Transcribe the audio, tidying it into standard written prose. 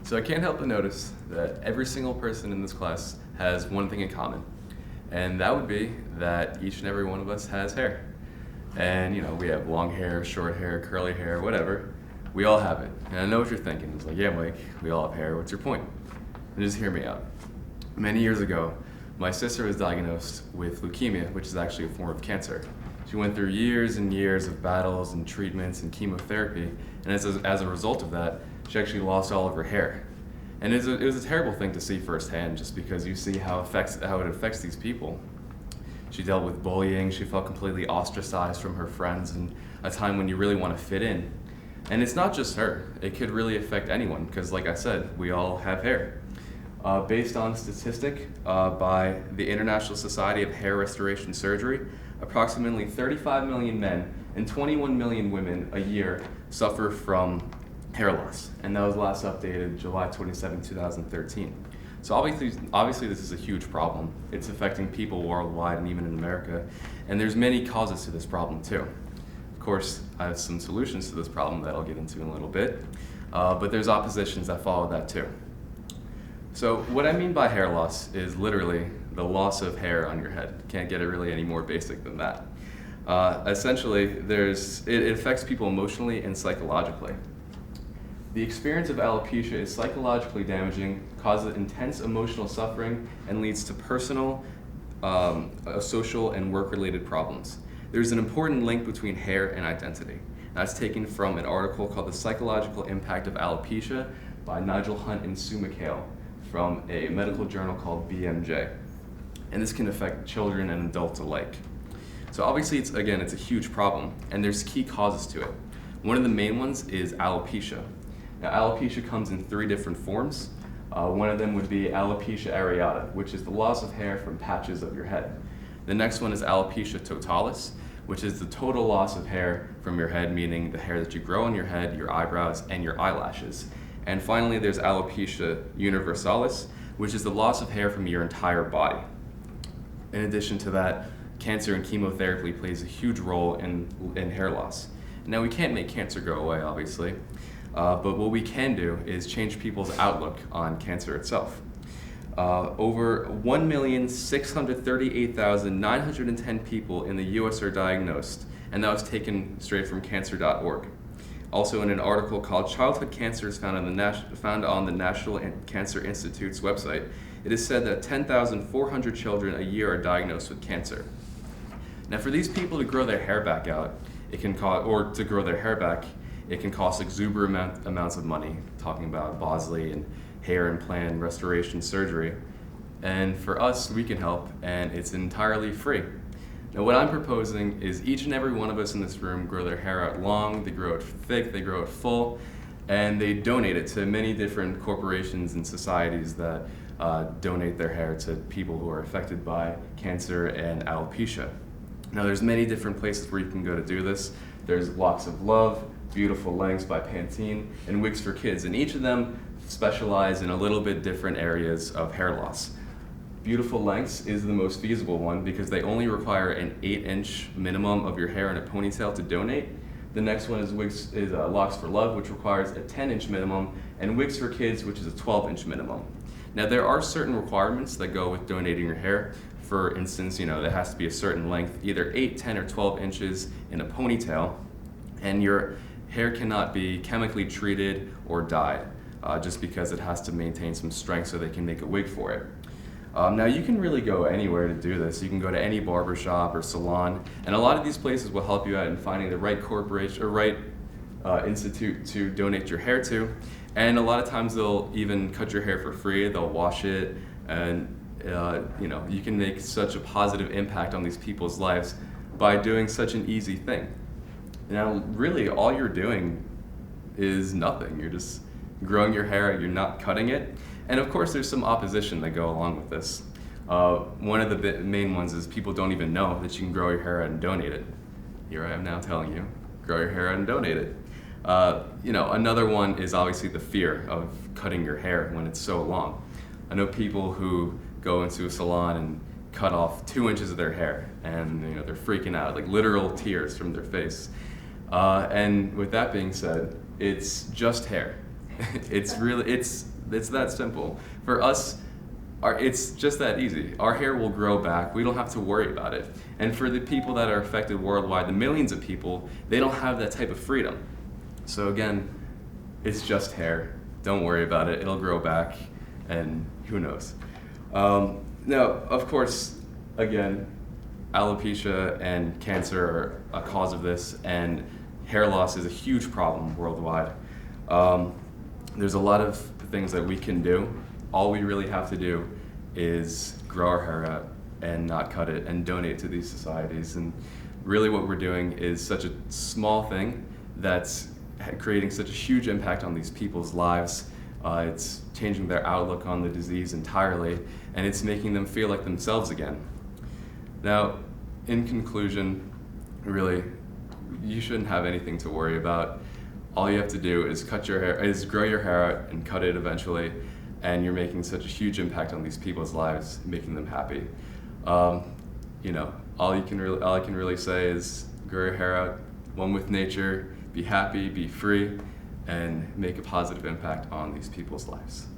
So I can't help but notice that every single person in this class has one thing in common, and that would be that each and every one of us has hair. And we have long hair, short hair, curly hair, whatever. We all have it. And I know what you're thinking. It's like, yeah, Mike, we all have hair. What's your point? And just hear me out. Many years ago, my sister was diagnosed with leukemia, which is actually a form of cancer. She went through years and years of battles and treatments and chemotherapy, and as a result of that, she actually lost all of her hair. And it was a terrible thing to see firsthand, just because you see how it affects these people. She dealt with bullying, she felt completely ostracized from her friends in a time when you really want to fit in. And it's not just her, it could really affect anyone, because like I said, we all have hair. Based on a statistic by the International Society of Hair Restoration Surgery, approximately 35 million men and 21 million women a year suffer from hair loss, and that was last updated July 27, 2013. So obviously this is a huge problem. It's affecting people worldwide and even in America, and there's many causes to this problem too. Of course, I have some solutions to this problem that I'll get into in a little bit, but there's oppositions that follow that too. So what I mean by hair loss is literally the loss of hair on your head. Can't get it really any more basic than that. Essentially, it affects people emotionally and psychologically. The experience of alopecia is psychologically damaging, causes intense emotional suffering, and leads to personal, social, and work-related problems. There's an important link between hair and identity. That's taken from an article called The Psychological Impact of Alopecia by Nigel Hunt and Sue McHale from a medical journal called BMJ. And this can affect children and adults alike. So obviously, it's a huge problem, and there's key causes to it. One of the main ones is alopecia. Now, alopecia comes in 3 different forms. One of them would be alopecia areata, which is the loss of hair from patches of your head. The next one is alopecia totalis, which is the total loss of hair from your head, meaning the hair that you grow on your head, your eyebrows, and your eyelashes. And finally, there's alopecia universalis, which is the loss of hair from your entire body. In addition to that, cancer and chemotherapy plays a huge role in hair loss. Now, we can't make cancer go away, obviously, but what we can do is change people's outlook on cancer itself. Over 1,638,910 people in the US are diagnosed, and that was taken straight from cancer.org. Also, in an article called Childhood Cancers found on the National Cancer Institute's website, it is said that 10,400 children a year are diagnosed with cancer. Now, for these people to grow their hair back out, it can cost exuberant amounts of money, talking about Bosley and hair implant restoration surgery. And for us, we can help, and it's entirely free. Now, what I'm proposing is each and every one of us in this room grow their hair out long, they grow it thick, they grow it full, and they donate it to many different corporations and societies that donate their hair to people who are affected by cancer and alopecia. Now, there's many different places where you can go to do this. There's Locks of Love, Beautiful Lengths by Pantene, and Wigs for Kids, and each of them specialize in a little bit different areas of hair loss. Beautiful Lengths is the most feasible one because they only require an 8-inch minimum of your hair in a ponytail to donate. The next one is Locks for Love, which requires a 10-inch minimum, and Wigs for Kids, which is a 12-inch minimum. Now, there are certain requirements that go with donating your hair. For instance, there has to be a certain length, either 8, 10, or 12 inches in a ponytail, and your hair cannot be chemically treated or dyed, just because it has to maintain some strength so they can make a wig for it. Now, you can really go anywhere to do this. You can go to any barbershop or salon, and a lot of these places will help you out in finding the right corporation or right institute to donate your hair to. And a lot of times they'll even cut your hair for free. They'll wash it, and you can make such a positive impact on these people's lives by doing such an easy thing. Now, really, all you're doing is nothing. You're just growing your hair, you're not cutting it. And of course, there's some opposition that go along with this. One of the main ones is people don't even know that you can grow your hair out and donate it. Here I am now telling you, grow your hair out and donate it. Another one is obviously the fear of cutting your hair when it's so long. I know people who go into a salon and cut off 2 inches of their hair, and they're freaking out, like literal tears from their face. And with that being said, it's just hair. It's It's that simple. For us, it's just that easy. Our hair will grow back. We don't have to worry about it. And for the people that are affected worldwide, the millions of people, they don't have that type of freedom. So again, it's just hair. Don't worry about it. It'll grow back, and who knows. Now, of course, again, alopecia and cancer are a cause of this, and hair loss is a huge problem worldwide. There's a lot of things that we can do. All we really have to do is grow our hair out and not cut it and donate to these societies. And really what we're doing is such a small thing that's creating such a huge impact on these people's lives. It's changing their outlook on the disease entirely, and it's making them feel like themselves again. Now, in conclusion, really, you shouldn't have anything to worry about. All you have to do is grow your hair out and cut it eventually, and you're making such a huge impact on these people's lives, making them happy. You know, all I can really say is grow your hair out, one with nature, be happy, be free, and make a positive impact on these people's lives.